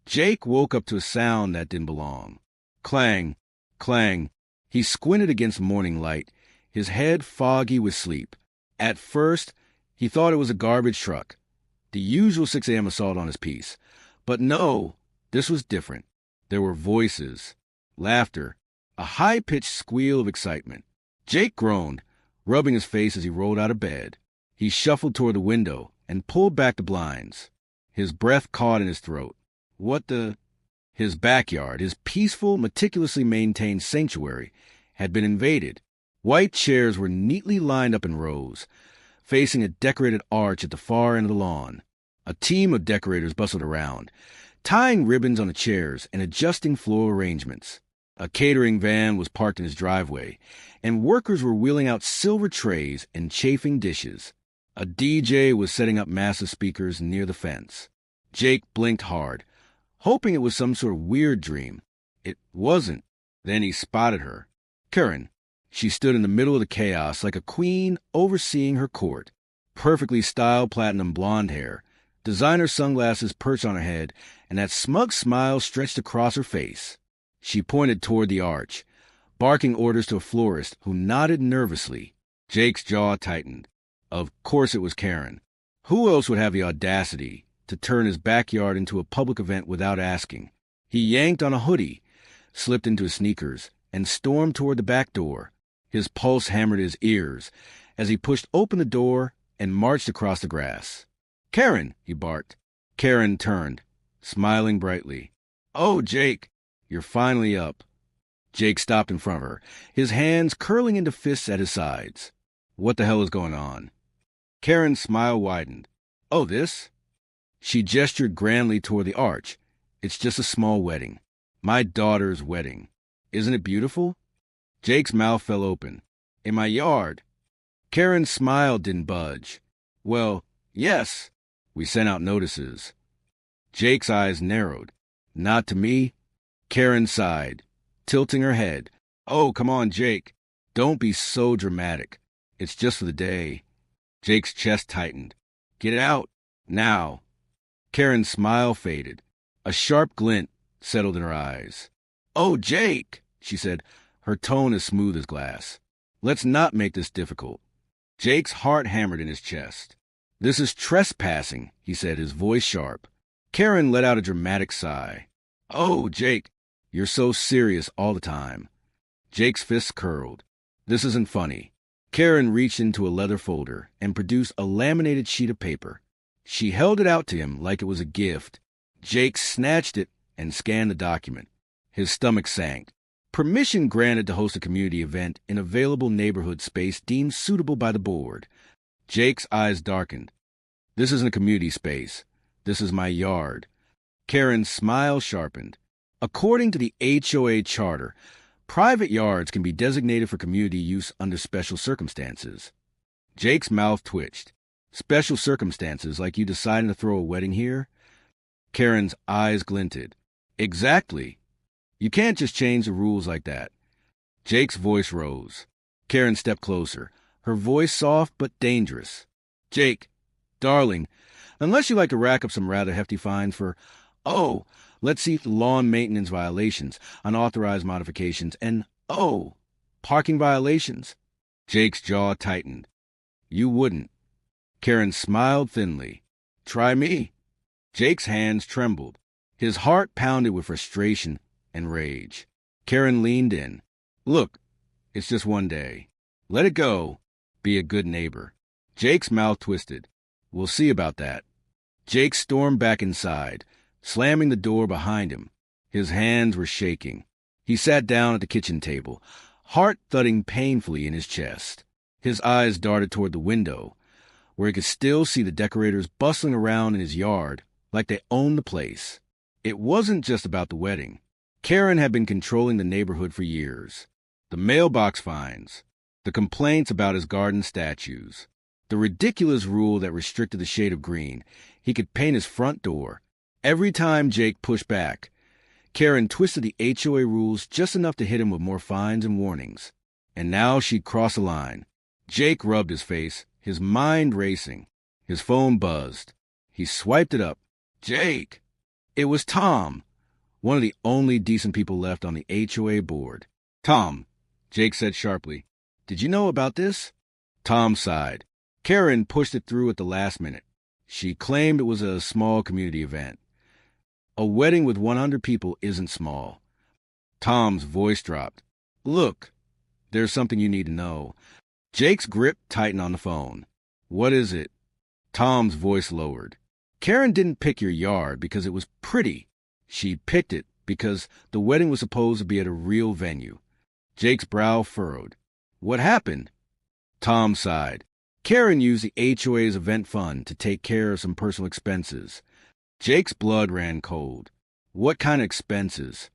Jake woke up to a sound that didn't belong. Clang, clang. He squinted against the morning light, his head foggy with sleep. At first, he thought it was a garbage truck, the usual 6 a.m. assault on his peace. But no, this was different. There were voices, laughter, a high-pitched squeal of excitement. Jake groaned, rubbing his face as he rolled out of bed. He shuffled toward the window and pulled back the blinds. His breath caught in his throat. What the... His backyard, his peaceful, meticulously maintained sanctuary, had been invaded. White chairs were neatly lined up in rows, facing a decorated arch at the far end of the lawn. A team of decorators bustled around, tying ribbons on the chairs and adjusting floor arrangements. A catering van was parked in his driveway, and workers were wheeling out silver trays and chafing dishes. A DJ was setting up massive speakers near the fence. Jake blinked hard, hoping it was some sort of weird dream. It wasn't. Then he spotted her. Karen. She stood in the middle of the chaos like a queen overseeing her court. Perfectly styled platinum blonde hair, designer sunglasses perched on her head, and that smug smile stretched across her face. She pointed toward the arch, barking orders to a florist who nodded nervously. Jake's jaw tightened. Of course it was Karen. Who else would have the audacity to turn his backyard into a public event without asking? He yanked on a hoodie, slipped into his sneakers, and stormed toward the back door. His pulse hammered his ears as he pushed open the door and marched across the grass. "Karen!" he barked. Karen turned, smiling brightly. "Oh, Jake, you're finally up." Jake stopped in front of her, his hands curling into fists at his sides. "What the hell is going on?" Karen's smile widened. "Oh, this?" She gestured grandly toward the arch. "It's just a small wedding. My daughter's wedding. Isn't it beautiful?" Jake's mouth fell open. "In my yard." Karen's smile didn't budge. "Well, yes. We sent out notices." Jake's eyes narrowed. "Not to me?" Karen sighed, tilting her head. "Oh, come on, Jake. Don't be so dramatic. It's just for the day." Jake's chest tightened. "Get it out. Now." Karen's smile faded. A sharp glint settled in her eyes. "Oh, Jake," she said, her tone as smooth as glass. "Let's not make this difficult." Jake's heart hammered in his chest. "This is trespassing," he said, his voice sharp. Karen let out a dramatic sigh. "Oh, Jake, you're so serious all the time." Jake's fists curled. "This isn't funny." Karen reached into a leather folder and produced a laminated sheet of paper. She held it out to him like it was a gift. Jake snatched it and scanned the document. His stomach sank. Permission granted to host a community event in available neighborhood space deemed suitable by the board. Jake's eyes darkened. "This isn't a community space. This is my yard." Karen's smile sharpened. According to the HOA charter, private yards can be designated for community use under special circumstances. Jake's mouth twitched. "Special circumstances like you deciding to throw a wedding here?" Karen's eyes glinted. "Exactly. You can't just change the rules like that." Jake's voice rose. Karen stepped closer, her voice soft but dangerous. "Jake, darling, unless you like to rack up some rather hefty fines for, let's see, lawn maintenance violations, unauthorized modifications, and, parking violations." Jake's jaw tightened. "You wouldn't." Karen smiled thinly. "Try me." Jake's hands trembled. His heart pounded with frustration and rage. Karen leaned in. "Look, it's just one day. Let it go. Be a good neighbor." Jake's mouth twisted. "We'll see about that." Jake stormed back inside, slamming the door behind him. His hands were shaking. He sat down at the kitchen table, heart thudding painfully in his chest. His eyes darted toward the window, where he could still see the decorators bustling around in his yard like they owned the place. It wasn't just about the wedding. Karen had been controlling the neighborhood for years. The mailbox fines, the complaints about his garden statues, the ridiculous rule that restricted the shade of green. He could paint his front door. Every time Jake pushed back, Karen twisted the HOA rules just enough to hit him with more fines and warnings. And now she'd crossed the line. Jake rubbed his face, his mind racing. His phone buzzed. He swiped it up. "Jake!" It was Tom, one of the only decent people left on the HOA board. "Tom," Jake said sharply, "did you know about this?" Tom sighed. Karen pushed it through at the last minute. She claimed it was a small community event. A wedding with 100 people isn't small. Tom's voice dropped. "Look, there's something you need to know." Jake's grip tightened on the phone. "What is it?" Tom's voice lowered. "Karen didn't pick your yard because it was pretty. She picked it because the wedding was supposed to be at a real venue." Jake's brow furrowed. "What happened?" Tom sighed. "Karen used the HOA's event fund to take care of some personal expenses." Jake's blood ran cold. "What kind of expenses?"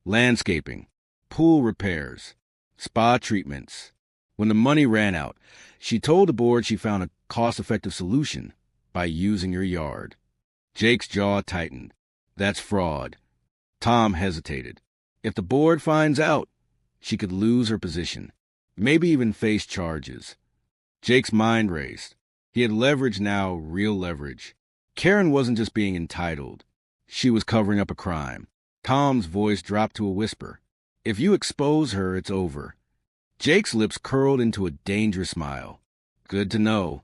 "Landscaping, pool repairs, spa treatments." When the money ran out, she told the board she found a cost-effective solution by using your yard. Jake's jaw tightened. "That's fraud." Tom hesitated. "If the board finds out, she could lose her position, maybe even face charges." Jake's mind raced. He had leverage now, real leverage. Karen wasn't just being entitled. She was covering up a crime. Tom's voice dropped to a whisper. "If you expose her, it's over." Jake's lips curled into a dangerous smile. "Good to know."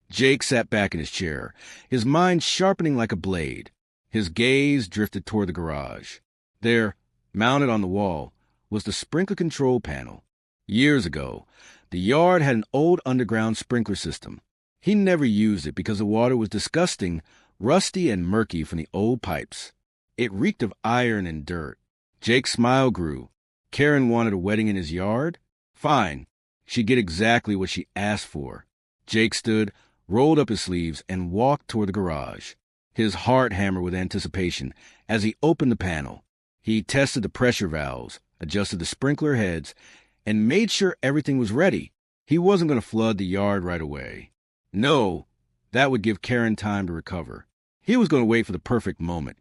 Jake sat back in his chair, his mind sharpening like a blade. His gaze drifted toward the garage. There, mounted on the wall, was the sprinkler control panel. Years ago, the yard had an old underground sprinkler system. He never used it because the water was disgusting, rusty and murky from the old pipes. It reeked of iron and dirt. Jake's smile grew. Karen wanted a wedding in his yard? Fine. She'd get exactly what she asked for. Jake stood, rolled up his sleeves, and walked toward the garage. His heart hammered with anticipation as he opened the panel. He tested the pressure valves, adjusted the sprinkler heads, and made sure everything was ready. He wasn't going to flood the yard right away. No, that would give Karen time to recover. He was going to wait for the perfect moment,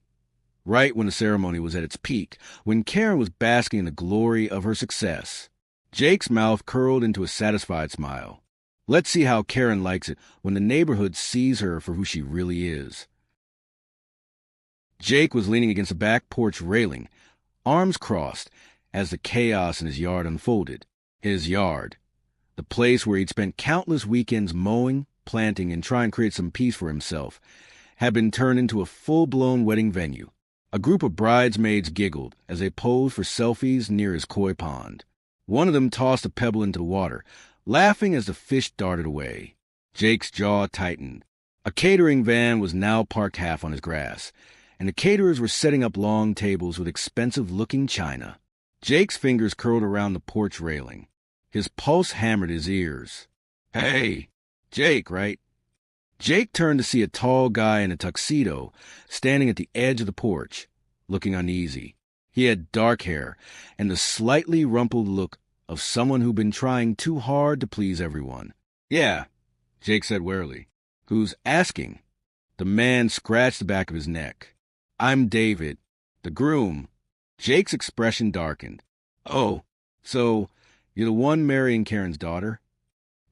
right when the ceremony was at its peak, when Karen was basking in the glory of her success. Jake's mouth curled into a satisfied smile. Let's see how Karen likes it when the neighborhood sees her for who she really is. Jake was leaning against the back porch railing, arms crossed, as the chaos in his yard unfolded. His yard, the place where he'd spent countless weekends mowing, planting, and trying to create some peace for himself, had been turned into a full-blown wedding venue. A group of bridesmaids giggled as they posed for selfies near his koi pond. One of them tossed a pebble into the water, laughing as the fish darted away. Jake's jaw tightened. A catering van was now parked half on his grass, and the caterers were setting up long tables with expensive-looking china. Jake's fingers curled around the porch railing. His pulse hammered his ears. "Hey, Jake, right?" Jake turned to see a tall guy in a tuxedo standing at the edge of the porch, looking uneasy. He had dark hair and the slightly rumpled look of someone who'd been trying too hard to please everyone. "Yeah," Jake said warily. "Who's asking?" The man scratched the back of his neck. "I'm David, the groom." Jake's expression darkened. "Oh, so you're the one marrying Karen's daughter?"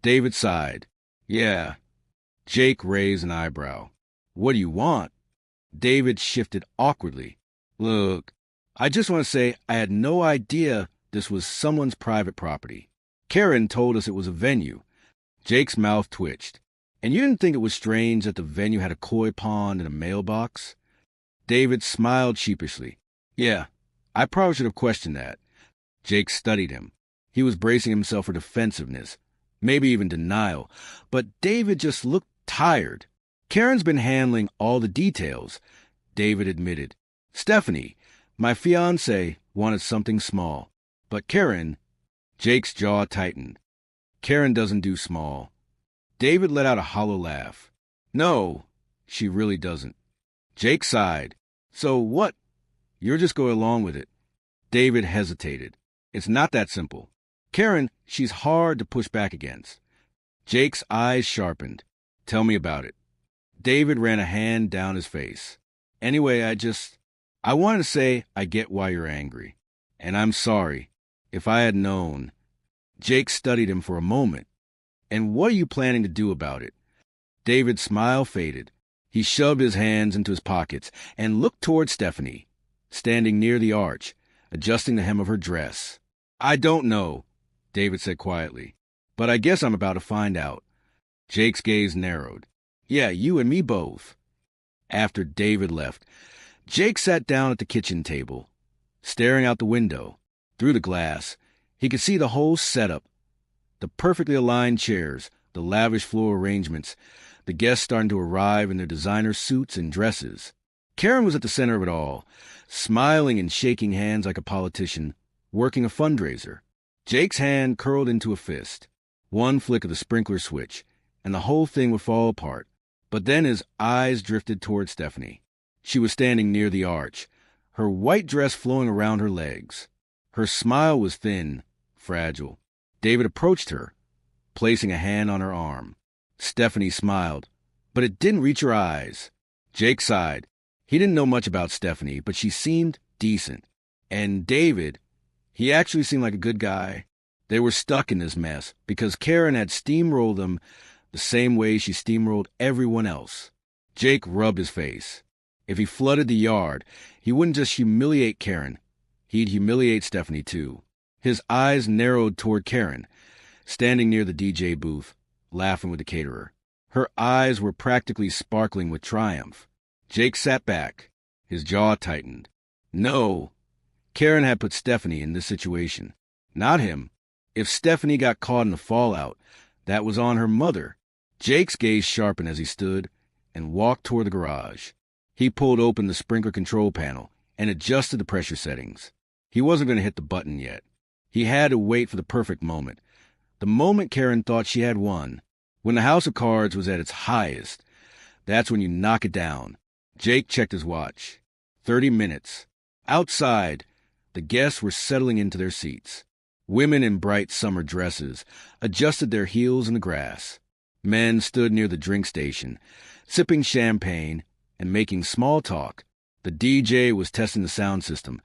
David sighed. "Yeah." Jake raised an eyebrow. "What do you want?" David shifted awkwardly. "Look, I just want to say I had no idea this was someone's private property. Karen told us it was a venue." Jake's mouth twitched. "And you didn't think it was strange that the venue had a koi pond and a mailbox?" David smiled sheepishly. "Yeah, I probably should have questioned that." Jake studied him. He was bracing himself for defensiveness, maybe even denial, but David just looked tired. "Karen's been handling all the details," David admitted. "Stephanie, my fiancée, wanted something small. But Karen..." Jake's jaw tightened. "Karen doesn't do small." David let out a hollow laugh. "No, she really doesn't." Jake sighed. "So what? You're just going along with it." David hesitated. "It's not that simple. Karen, she's hard to push back against." Jake's eyes sharpened. "Tell me about it." David ran a hand down his face. "Anyway, I wanted to say I get why you're angry. And I'm sorry. If I had known." Jake studied him for a moment. "And what are you planning to do about it?" David's smile faded. He shoved his hands into his pockets and looked toward Stephanie, standing near the arch, adjusting the hem of her dress. "I don't know," David said quietly, "but I guess I'm about to find out." Jake's gaze narrowed. "Yeah, you and me both." After David left, Jake sat down at the kitchen table, staring out the window. Through the glass, he could see the whole setup. The perfectly aligned chairs, the lavish floor arrangements, the guests starting to arrive in their designer suits and dresses. Karen was at the center of it all, smiling and shaking hands like a politician, working a fundraiser. Jake's hand curled into a fist. One flick of the sprinkler switch, and the whole thing would fall apart. But then his eyes drifted toward Stephanie. She was standing near the arch, her white dress flowing around her legs. Her smile was thin, fragile. David approached her, placing a hand on her arm. Stephanie smiled, but it didn't reach her eyes. Jake sighed. He didn't know much about Stephanie, but she seemed decent. And David, he actually seemed like a good guy. They were stuck in this mess because Karen had steamrolled them the same way she steamrolled everyone else. Jake rubbed his face. If he flooded the yard, he wouldn't just humiliate Karen. He'd humiliate Stephanie, too. His eyes narrowed toward Karen, standing near the DJ booth, laughing with the caterer. Her eyes were practically sparkling with triumph. Jake sat back, his jaw tightened. No, Karen had put Stephanie in this situation, not him. If Stephanie got caught in the fallout, that was on her mother. Jake's gaze sharpened as he stood and walked toward the garage. He pulled open the sprinkler control panel and adjusted the pressure settings. He wasn't going to hit the button yet. He had to wait for the perfect moment. The moment Karen thought she had won. When the house of cards was at its highest. That's when you knock it down. Jake checked his watch. 30 minutes. Outside, the guests were settling into their seats. Women in bright summer dresses adjusted their heels in the grass. Men stood near the drink station, sipping champagne and making small talk. The DJ was testing the sound system,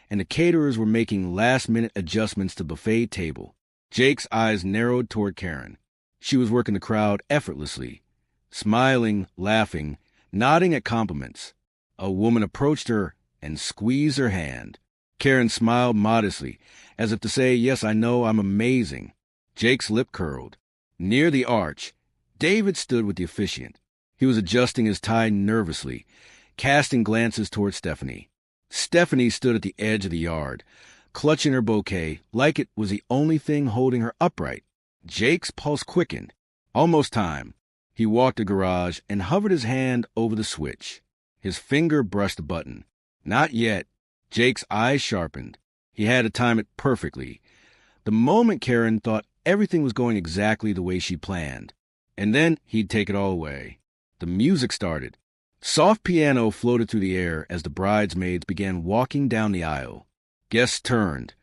and the caterers were making last-minute adjustments to the buffet table. Jake's eyes narrowed toward Karen. She was working the crowd effortlessly, smiling, laughing, nodding at compliments. A woman approached her and squeezed her hand. Karen smiled modestly, as if to say, "Yes, I know, I'm amazing." Jake's lip curled. Near the arch, David stood with the officiant. He was adjusting his tie nervously, casting glances toward Stephanie. Stephanie stood at the edge of the yard, clutching her bouquet like it was the only thing holding her upright. Jake's pulse quickened. Almost time. He walked to the garage and hovered his hand over the switch. His finger brushed the button. Not yet. Jake's eyes sharpened. He had to time it perfectly. The moment Karen thought everything was going exactly the way she planned. And then he'd take it all away. The music started. Soft piano floated through the air as the bridesmaids began walking down the aisle. Guests turned,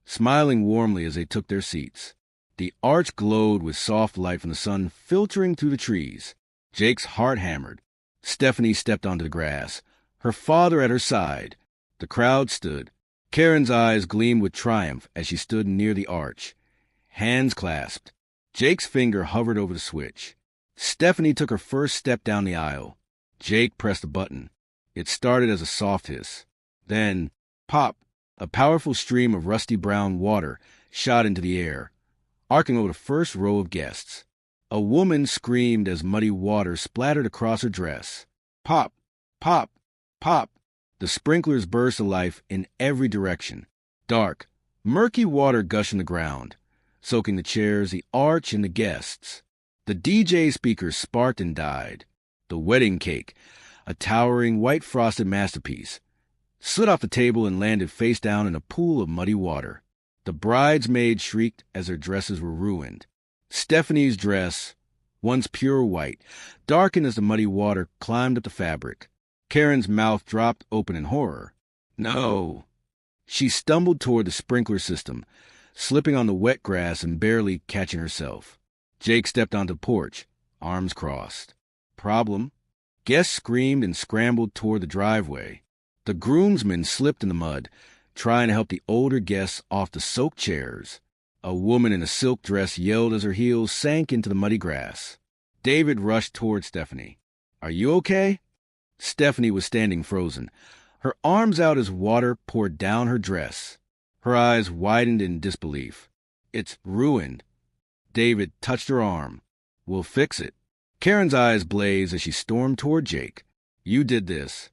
smiling warmly as they took their seats. The arch glowed with soft light from the sun filtering through the trees. Jake's heart hammered. Stephanie stepped onto the grass, her father at her side. The crowd stood. Karen's eyes gleamed with triumph as she stood near the arch, hands clasped. Jake's finger hovered over the switch. Stephanie took her first step down the aisle. Jake pressed a button. It started as a soft hiss. Then, pop, a powerful stream of rusty brown water shot into the air, arcing over the first row of guests. A woman screamed as muddy water splattered across her dress. Pop, pop, pop. The sprinklers burst to life in every direction. Dark, murky water gushed from the ground, soaking the chairs, the arch, and the guests. The DJ speakers sparked and died. The wedding cake, a towering white frosted masterpiece, slid off the table and landed face down in a pool of muddy water. The bridesmaids shrieked as their dresses were ruined. Stephanie's dress, once pure white, darkened as the muddy water climbed up the fabric. Karen's mouth dropped open in horror. No. She stumbled toward the sprinkler system, slipping on the wet grass and barely catching herself. Jake stepped onto the porch, arms crossed. Problem? Guests screamed and scrambled toward the driveway. The groomsmen slipped in the mud, trying to help the older guests off the soaked chairs. A woman in a silk dress yelled as her heels sank into the muddy grass. David rushed toward Stephanie. Are you okay? Stephanie was standing frozen, her arms out as water poured down her dress. Her eyes widened in disbelief. It's ruined. David touched her arm. We'll fix it. Karen's eyes blazed as she stormed toward Jake. You did this.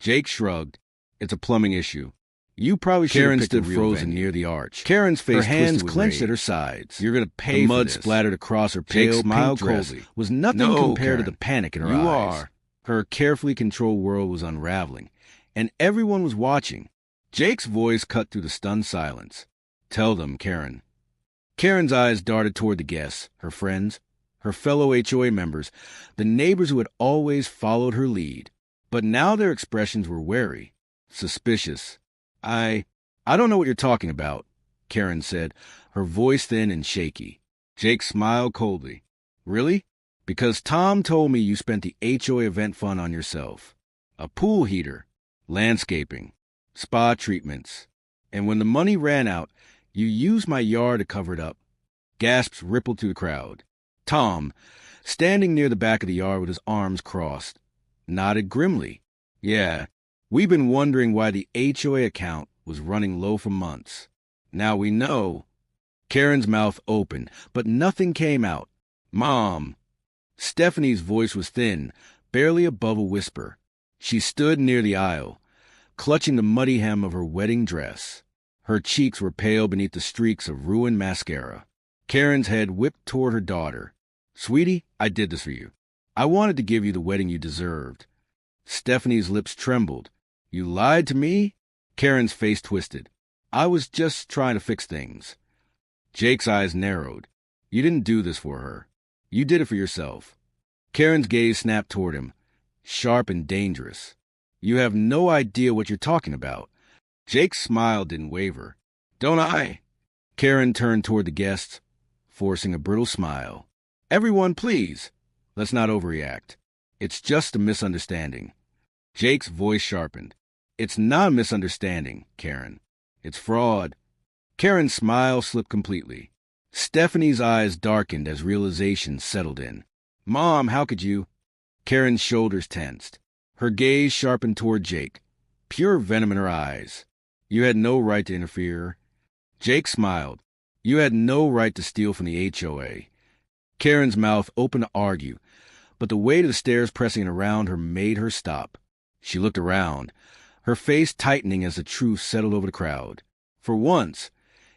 Jake shrugged. It's a plumbing issue. You probably should have picked a real venue. Karen stood frozen near the arch. Karen's face her hands clenched at her sides. You're going to pay for this. The mud splattered across her pale pink dress was nothing compared to the panic in her eyes. You are. Her carefully controlled world was unraveling, and everyone was watching. Jake's voice cut through the stunned silence. Tell them, Karen. Karen's eyes darted toward the guests, her friends, her fellow HOA members, the neighbors who had always followed her lead. But now their expressions were wary, suspicious. I don't know what you're talking about, Karen said, her voice thin and shaky. Jake smiled coldly. Really? Because Tom told me you spent the HOA event fund on yourself. A pool heater, landscaping, spa treatments. And when the money ran out, you used my yard to cover it up. Gasps rippled through the crowd. Tom, standing near the back of the yard with his arms crossed, nodded grimly. Yeah, we've been wondering why the HOA account was running low for months. Now we know. Karen's mouth opened, but nothing came out. Mom. Stephanie's voice was thin, barely above a whisper. She stood near the aisle, clutching the muddy hem of her wedding dress. Her cheeks were pale beneath the streaks of ruined mascara. Karen's head whipped toward her daughter. Sweetie, I did this for you. I wanted to give you the wedding you deserved. Stephanie's lips trembled. You lied to me? Karen's face twisted. I was just trying to fix things. Jake's eyes narrowed. You didn't do this for her. You did it for yourself. Karen's gaze snapped toward him, sharp and dangerous. You have no idea what you're talking about. Jake's smile didn't waver. Don't I? Karen turned toward the guests, forcing a brittle smile. Everyone, please. Let's not overreact. It's just a misunderstanding. Jake's voice sharpened. It's not a misunderstanding, Karen. It's fraud. Karen's smile slipped completely. Stephanie's eyes darkened as realization settled in. Mom, how could you? Karen's shoulders tensed. Her gaze sharpened toward Jake, pure venom in her eyes. You had no right to interfere. Jake smiled. You had no right to steal from the HOA. Karen's mouth opened to argue, but the weight of the stairs pressing around her made her stop. She looked around, her face tightening as the truth settled over the crowd. For once,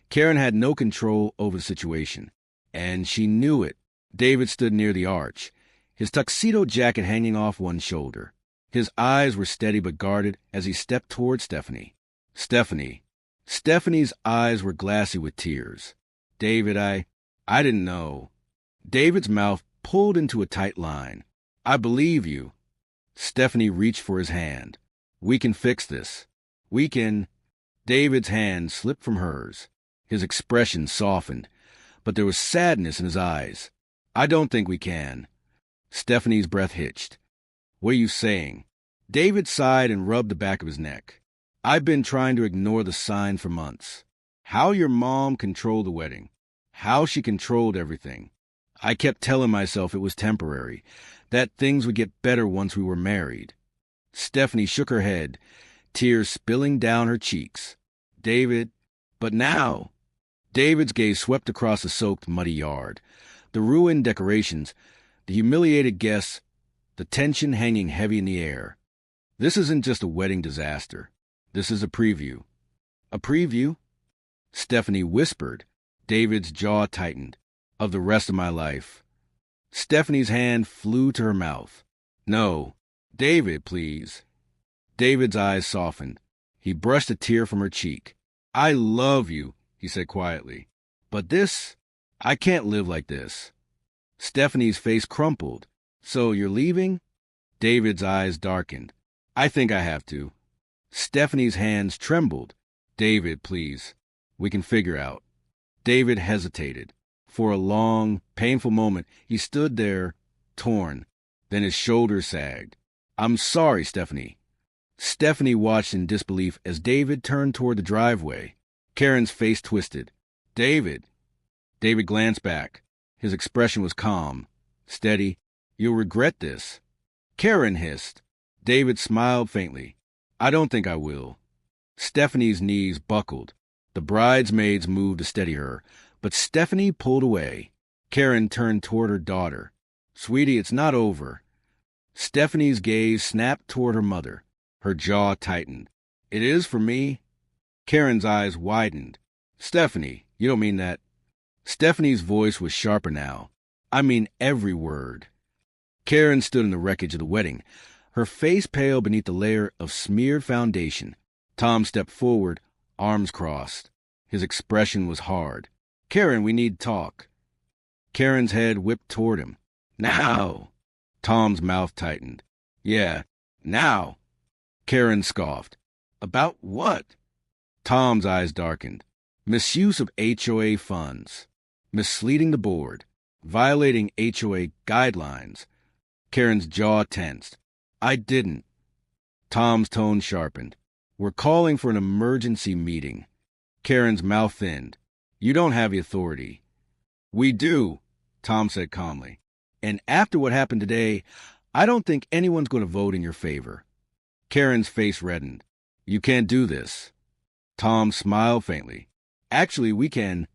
Karen had no control over the situation, and she knew it. David stood near the arch, his tuxedo jacket hanging off one shoulder. His eyes were steady but guarded as he stepped toward Stephanie. Stephanie. Stephanie's eyes were glassy with tears. David, I didn't know. David's mouth pulled into a tight line. I believe you. Stephanie reached for his hand. We can fix this. We can. David's hand slipped from hers. His expression softened, but there was sadness in his eyes. I don't think we can. Stephanie's breath hitched. What are you saying? David sighed and rubbed the back of his neck. I've been trying to ignore the sign for months. How your mom controlled the wedding. How she controlled everything. I kept telling myself it was temporary, that things would get better once we were married. Stephanie shook her head, tears spilling down her cheeks. David, but now. David's gaze swept across the soaked, muddy yard, the ruined decorations, the humiliated guests, the tension hanging heavy in the air. This isn't just a wedding disaster. This is a preview. A preview? Stephanie whispered. David's jaw tightened. Of the rest of my life. Stephanie's hand flew to her mouth. No. David, please. David's eyes softened. He brushed a tear from her cheek. I love you, he said quietly. But this, I can't live like this. Stephanie's face crumpled. So you're leaving? David's eyes darkened. I think I have to. Stephanie's hands trembled. David, please. We can figure out. David hesitated. For a long, painful moment, he stood there, torn. Then his shoulders sagged. I'm sorry, Stephanie. Stephanie watched in disbelief as David turned toward the driveway. Karen's face twisted. David. David glanced back. His expression was calm, steady. You'll regret this. Karen hissed. David smiled faintly. I don't think I will. Stephanie's knees buckled. The bridesmaids moved to steady her, but Stephanie pulled away. Karen turned toward her daughter. Sweetie, it's not over. Stephanie's gaze snapped toward her mother. Her jaw tightened. It is for me? Karen's eyes widened. Stephanie, you don't mean that. Stephanie's voice was sharper now. I mean every word. Karen stood in the wreckage of the wedding, her face pale beneath the layer of smeared foundation. Tom stepped forward, arms crossed. His expression was hard. Karen, we need talk. Karen's head whipped toward him. Now. Tom's mouth tightened. Yeah, now. Karen scoffed. About what? Tom's eyes darkened. Misuse of HOA funds. Misleading the board. Violating HOA guidelines. Karen's jaw tensed. I didn't. Tom's tone sharpened. We're calling for an emergency meeting. Karen's mouth thinned. You don't have the authority. We do, Tom said calmly. And after what happened today, I don't think anyone's going to vote in your favor. Karen's face reddened. You can't do this. Tom smiled faintly. Actually, we can.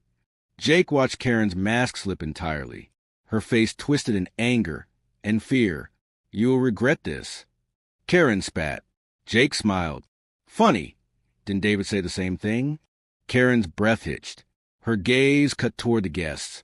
Jake watched Karen's mask slip entirely. Her face twisted in anger and fear. You will regret this. Karen spat. Jake smiled. Funny. Didn't David say the same thing? Karen's breath hitched. Her gaze cut toward the guests.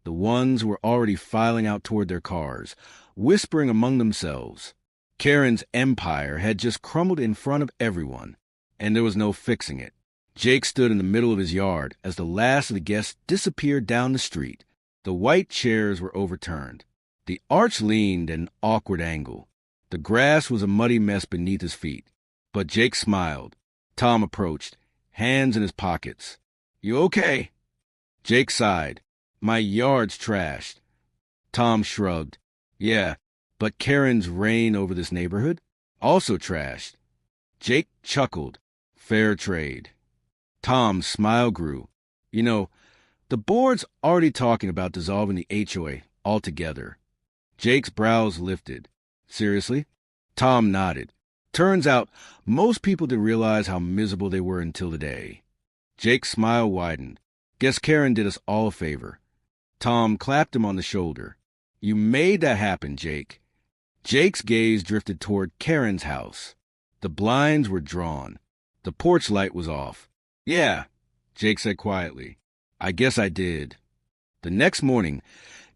The ones who were already filing out toward their cars, whispering among themselves. Karen's empire had just crumbled in front of everyone, and there was no fixing it. Jake stood in the middle of his yard as the last of the guests disappeared down the street. The white chairs were overturned. The arch leaned at an awkward angle. The grass was a muddy mess beneath his feet. But Jake smiled. Tom approached, hands in his pockets. You okay? Jake sighed. My yard's trashed. Tom shrugged. Yeah, but Karen's reign over this neighborhood? Also trashed. Jake chuckled. Fair trade. Tom's smile grew. You know, the board's already talking about dissolving the HOA altogether. Jake's brows lifted. Seriously? Tom nodded. Turns out, most people didn't realize how miserable they were until today. Jake's smile widened. Guess Karen did us all a favor. Tom clapped him on the shoulder. You made that happen, Jake. Jake's gaze drifted toward Karen's house. The blinds were drawn. The porch light was off. Yeah, Jake said quietly. I guess I did. The next morning,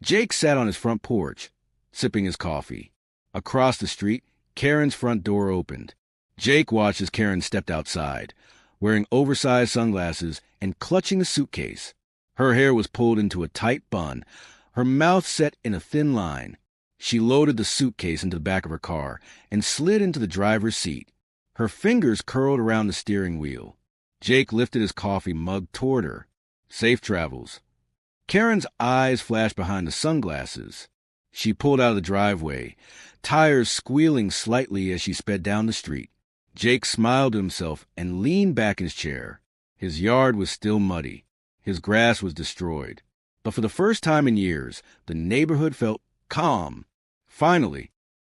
Jake sat on his front porch, sipping his coffee. Across the street, Karen's front door opened. Jake watched as Karen stepped outside, wearing oversized sunglasses and clutching a suitcase. Her hair was pulled into a tight bun, her mouth set in a thin line. She loaded the suitcase into the back of her car and slid into the driver's seat. Her fingers curled around the steering wheel. Jake lifted his coffee mug toward her. Safe travels. Karen's eyes flashed behind the sunglasses. She pulled out of the driveway, tires squealing slightly as she sped down the street. Jake smiled to himself and leaned back in his chair. His yard was still muddy. His grass was destroyed. But for the first time in years, the neighborhood felt calm. Finally,